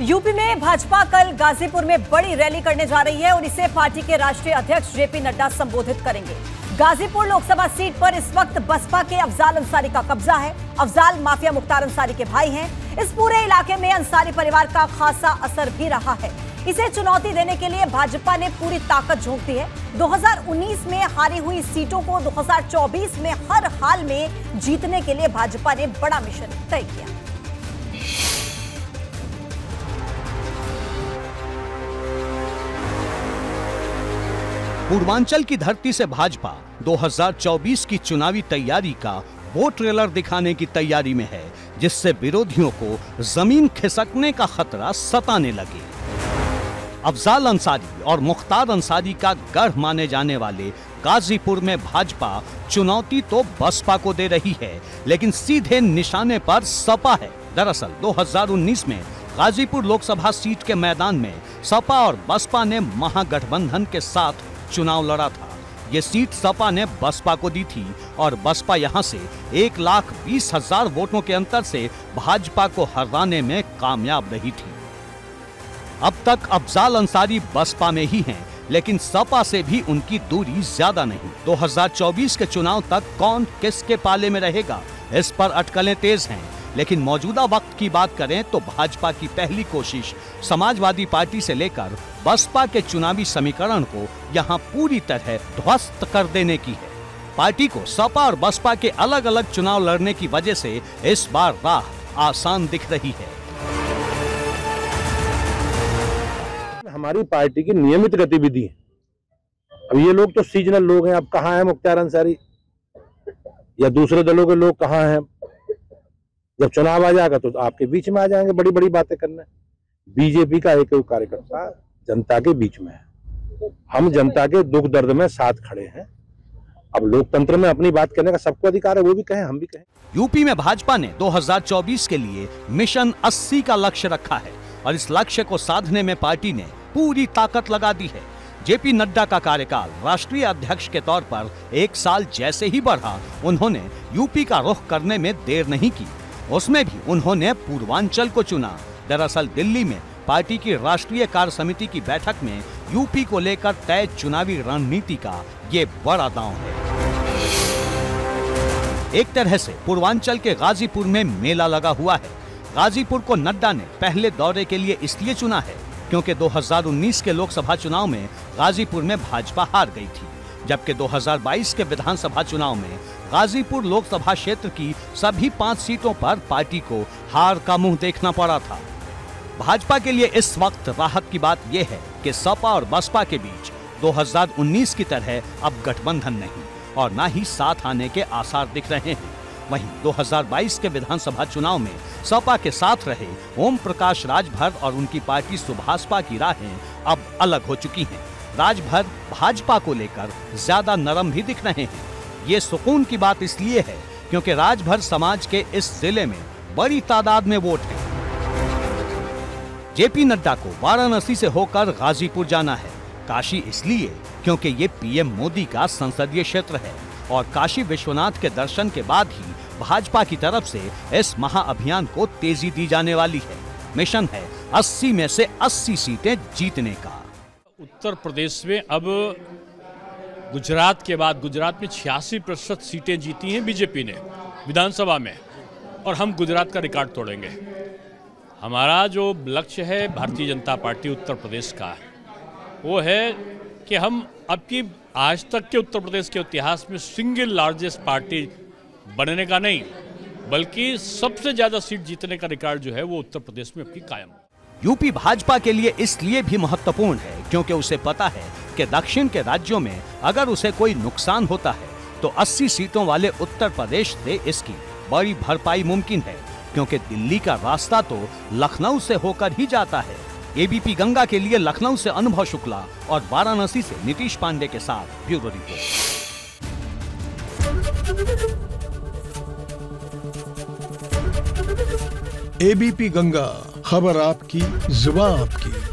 UP में भाजपा कल गाजीपुर में बड़ी रैली करने जा रही है और इसे पार्टी के राष्ट्रीय अध्यक्ष जेपी नड्डा संबोधित करेंगे। गाजीपुर लोकसभा सीट पर इस वक्त बसपा के अफजाल अंसारी का कब्जा है। अफजाल माफिया मुख्तार अंसारी के भाई हैं। इस पूरे इलाके में अंसारी परिवार का खासा असर भी रहा है। इसे चुनौती देने के लिए भाजपा ने पूरी ताकत झोंक दी है। 2019 में हारी हुई सीटों को 2024 में हर हाल में जीतने के लिए भाजपा ने बड़ा मिशन तय किया। पूर्वांचल की धरती से भाजपा 2024 की चुनावी तैयारी का वो ट्रेलर दिखाने की तैयारी में है जिससे विरोधियों को जमीन खिसकने का खतरा सताने लगे। अफजाल अंसारी और मुख्तार अंसारी का गढ़ माने जाने वाले गाजीपुर में भाजपा चुनौती तो बसपा को दे रही है, लेकिन सीधे निशाने पर सपा है। दरअसल 2019 में गाजीपुर लोकसभा सीट के मैदान में सपा और बसपा ने महागठबंधन के साथ चुनाव लड़ा था। ये सीट सपा ने बसपा को दी थी और बसपा यहां से 1,20,000 वोटों के अंतर से भाजपा को हराने में कामयाब रही थी। अब तक अफजाल अंसारी बसपा में ही हैं, लेकिन सपा से भी उनकी दूरी ज्यादा नहीं। 2024 के चुनाव तक कौन किसके पाले में रहेगा, इस पर अटकलें तेज हैं। लेकिन मौजूदा वक्त की बात करें तो भाजपा की पहली कोशिश समाजवादी पार्टी से लेकर बसपा के चुनावी समीकरण को यहां पूरी तरह ध्वस्त कर देने की है। पार्टी को सपा और बसपा के अलग अलग चुनाव लड़ने की वजह से इस बार राह आसान दिख रही है। हमारी पार्टी की नियमित गतिविधि है। अब ये लोग तो सीजनल लोग हैं। अब कहाँ है मुख्तार अंसारी या दूसरे दलों के लोग कहाँ हैं? जब चुनाव आ जाएगा तो आपके बीच में आ जाएंगे बड़ी बड़ी बातें करने। बीजेपी का एक कार्यकर्ता जनता के बीच में है। हम जनता के दुख दर्द में साथ खड़े हैं। अब लोकतंत्र में अपनी बात करने का सबको अधिकार है, वो भी कहें हम भी कहें। यूपी में भाजपा ने 2024 के लिए मिशन 80 का लक्ष्य रखा है और इस लक्ष्य को साधने में पार्टी ने पूरी ताकत लगा दी है। जेपी नड्डा का कार्यकाल राष्ट्रीय अध्यक्ष के तौर पर 1 साल जैसे ही बढ़ा, उन्होंने यूपी का रुख करने में देर नहीं की। उसमें भी उन्होंने पूर्वांचल को चुना। दरअसल दिल्ली में पार्टी की राष्ट्रीय कार्य समिति की बैठक में यूपी को लेकर तय चुनावी रणनीति का ये बड़ा दांव है। एक तरह से पूर्वांचल के गाजीपुर में मेला लगा हुआ है। गाजीपुर को नड्डा ने पहले दौरे के लिए इसलिए चुना है क्योंकि 2019 के लोकसभा चुनाव में गाजीपुर में भाजपा हार गई थी, जबकि 2022 के विधानसभा चुनाव में गाजीपुर लोकसभा क्षेत्र की सभी 5 सीटों पर पार्टी को हार का मुंह देखना पड़ा था। भाजपा के लिए इस वक्त राहत की बात यह है कि सपा और बसपा के बीच 2019 की तरह अब गठबंधन नहीं और न ही साथ आने के आसार दिख रहे हैं। वहीं 2022 के विधानसभा चुनाव में सपा के साथ रहे ओम प्रकाश राजभर और उनकी पार्टी सुभाषपा की राहें अब अलग हो चुकी हैं। राजभर भाजपा को लेकर ज्यादा नरम भी दिख रहे हैं। ये सुकून की बात इसलिए है क्योंकि राजभर समाज के इस जिले में बड़ी तादाद में वोट है। जेपी नड्डा को वाराणसी से होकर गाजीपुर जाना है। काशी इसलिए क्योंकि ये पीएम मोदी का संसदीय क्षेत्र है और काशी विश्वनाथ के दर्शन के बाद ही भाजपा की तरफ से इस महाअभियान को तेजी दी जाने वाली है। मिशन है 80 में से 80 सीटें जीतने का। उत्तर प्रदेश में अब गुजरात के बाद गुजरात में 86% सीटें जीती हैं बीजेपी ने विधानसभा में, और हम गुजरात का रिकॉर्ड तोड़ेंगे। हमारा जो लक्ष्य है भारतीय जनता पार्टी उत्तर प्रदेश का, वो है कि हम अब की आज तक के उत्तर प्रदेश के इतिहास में सिंगल लार्जेस्ट पार्टी बनने का नहीं, बल्कि सबसे ज्यादा सीट जीतने का रिकॉर्ड जो है वो उत्तर प्रदेश में अब की कायम। यूपी भाजपा के लिए इसलिए भी महत्वपूर्ण है क्योंकि उसे पता है कि दक्षिण के राज्यों में अगर उसे कोई नुकसान होता है तो 80 सीटों वाले उत्तर प्रदेश से इसकी बड़ी भरपाई मुमकिन है, क्योंकि दिल्ली का रास्ता तो लखनऊ से होकर ही जाता है। एबीपी गंगा के लिए लखनऊ से अनुभव शुक्ला और वाराणसी से नीतीश पांडे के साथ ब्यूरो रिपोर्ट। एबीपी गंगा, खबर आपकी, जुबान आपकी।